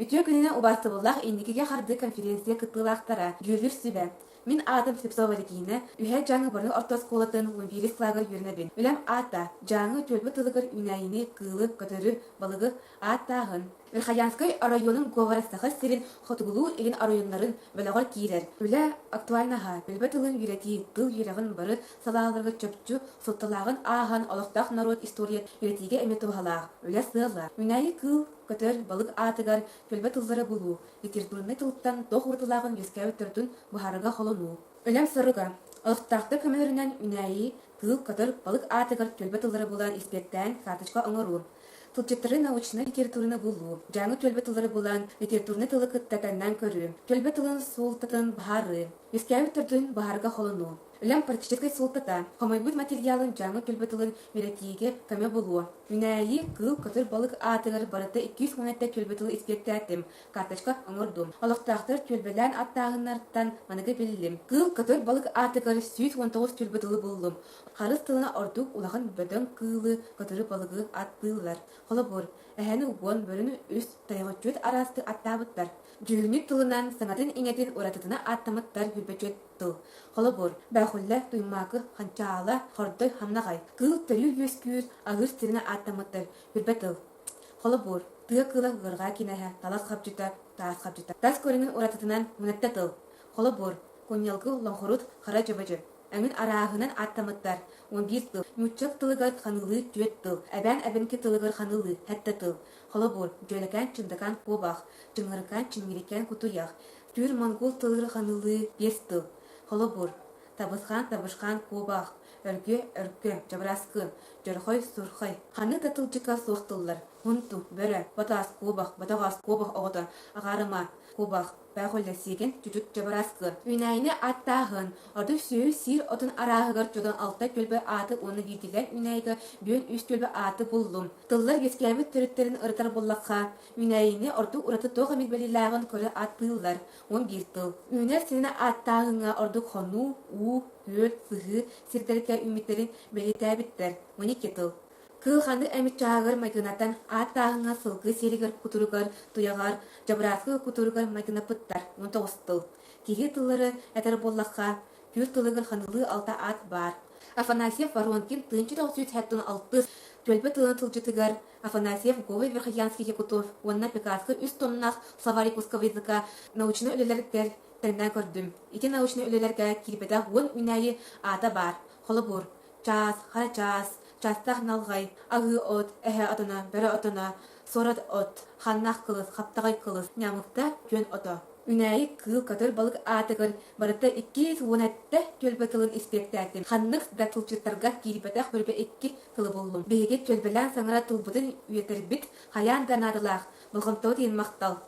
Ütüе gününe ubastыбыллах инникиге харды конференция кыттылақтара, жүлір сүбә. Мин атым сепсоваликине, үһә жаңы бұрны ортос колатын 11 клагыр юрнабин. Үләм ата, жаңы төлбі тылығыр үнәйіні кылы көтөрү балығы аттағын. Верхоянской районын говорастахы сирин хотугулу еген районнарын бөлөгөр киирер. Үлә актуальнаха, төлбі тылын юрети тыл юрегін бары салаларғы чөпчү сотталагын ағын олықтақ народ история юретиге эмету халақ. Үлә сыла. Үнәйі кыл көтөр балык атыгар төлбе тылдары булу. Литературный тылыттан тох уртылагын вескәве төртүн бухарыга холону. Үләм сырыга. Олықтақты көмөлөрүнөн үнәйі кыл көтөр балык атыгар төлбе тылдары булан испектен карточка оңору. Тылчыттары научный литературны булу. Жаңы төлбе тылдары булан литературный тылы кыттатаннан көрү. Төлбе тылын султатын бахары. Вескәве төртүн бахарыга холону. Үләм практической султата. Хомойбут материалын жаңы төлбе тылын меретиге көмө булу. Үнәйі кыл көтөр балык атыгар барыта 200 монетте төлбе тылы испектәтим. Карточка оңордум. Олықтақтыр төлбелән аттағыннарттан маныгы билим. Кыл көтөр балык атыгар 119 төлбе тылы булдум. Харыс тылына ордук улағын бөдөн кылы көтөрү балыгы аттылар. Холобор, әһәне угон бөрүнү үс тайгочует арасты аттабыттар. Жүлүнү тылынан саңатын иңетин уратытына аттамыттар хүрбөчөт тыл. Холобор, бәхулла туймакы ханчаала хордой хамнагай. Кыл төлү юскүр агыр стилина аттамыттар хүрбөтыл. Холобор, тыга кыла гырга кинәһә, талас хапчыта, таас хапчыта. Тас көрүнүн уратытынан мунатта тыл. Холобор, коньялгы лоңхорут хара жабажы. Әмин арағынан аттамыттар. 11 тыл. Муччак тылыгар ханылы түйет тыл. Әбән-әбәнке тылыгар ханылы хәтті тыл. Холобор, жөлекән чындакан кобақ. Чыңырыкан чыңгерекән кутуяқ. Түр монгол тылыгар ханылы 5 тыл. Холобор, табышқан кобақ. Өркө, жабыраскын, жөрхой сурхай. Ханы татылчыка соқтылар. Хунту, бөрі, батас кобақ, батағас кобақ оғыда. Ағарыма, кобақ. Бәхөллә сеген жүжүт жабыраскын. Үнәйіні аттағын. Орды сөй сир отын арағығыр жодан алта көлбі аты оны вирдилен үнәйгі бүйін үст көлбі аты бұлдым. Тыллар вескәбі түріттерін ұрытар боллаққа. Үнәйіні орды ұраты тоғы мекбелилағын көрі аттылар. 11 тыл. Үнәр сеніне аттағыңа орды қону, у, көл, сығы, сирдерге үміттерін белетәбіттер. 12 тыл. Кыл ханды әмит чағыр майгынаттан аттағыңа сылғы серігір кутургар, туяғар, жабырасқы кутургар майгынапыттар. 19 тыл. Кеге тыллары әтір боллаққа, пүр тылығыр ханылы алта ат бар. Афанасьев Воронкин тынчы 976 төлбі тылын тылжытыгар. Афанасьев Говый Верхоянский Якутов, онна Пекаскы үст томнақ словарик узкого языка научны өлелердер тәрінен көрдім. Ити научны өлелерге кирпеда он үнәйі ата бар. Холобур, час, хара час, частақ налғай, ағы от, әхе атына, бәрі атына, сорат от, ханнақ қылыз, қаптағай қылыз, нямықта жөн ота. Үнәйі кыл көтір балық атығыр, барыта 210 төлбі тылын испектәтім. Ханнық да тылчыттарға кирипетақ бөлбе 2 тылы болдым. Бейге төлбелән саңыра тылбыдың үйетір бит, хаян данадылақ, бұлғымтау дейін мақтал.